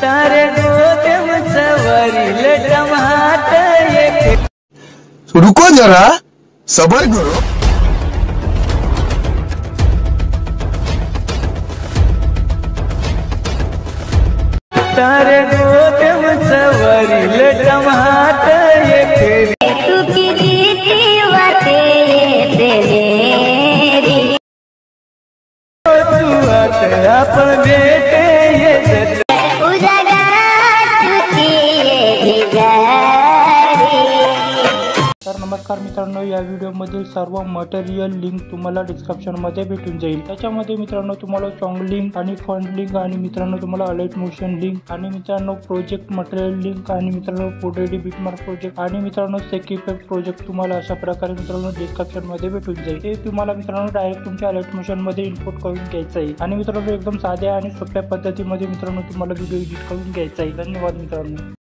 तारे गोदम सवरिल टमाट एक। रुको जरा सबर करो। तारे गोदम सवरिल टमाट एक। तुझी रीती वाटे तेरी आपण भेटे येत उजागा तुझी भिजारी। तर नमस्कार मित्रांनो, या व्हिडिओमधील सर्व मटेरियल लिंक तुम्हाला डिस्क्रिप्शनमध्ये भेटून जाईल। त्याच्यामध्ये मित्रांनो तुम्हाला सॉन्ग लिंक आणि फंड लिंक आणि मित्रांनो तुम्हाला अलर्ट मोशन लिंक आणि मित्रांनो प्रोजेक्ट मटेरियल लिंक आणि मित्रांनो फोटो एडिट बिटमार्क प्रोजेक्ट आणि मित्रांनो सेक इफेक्ट प्रोजेक्ट तुम्हाला अशा प्रकारे मित्रांनो डिस्क्रिप्शनमध्ये भेटून जाईल। ते तुम्हाला मित्रांनो डायरेक्ट तुमच्या अलर्ट मोशनमध्ये इम्पोर्ट करून घ्यायचं आहे आणि मित्रांनो एकदम साध्या आणि सोप्या पद्धतीमध्ये मित्रांनो तुम्हाला व्हिडिओ एडिट करून घ्यायचा आहे। धन्यवाद मित्रांनो।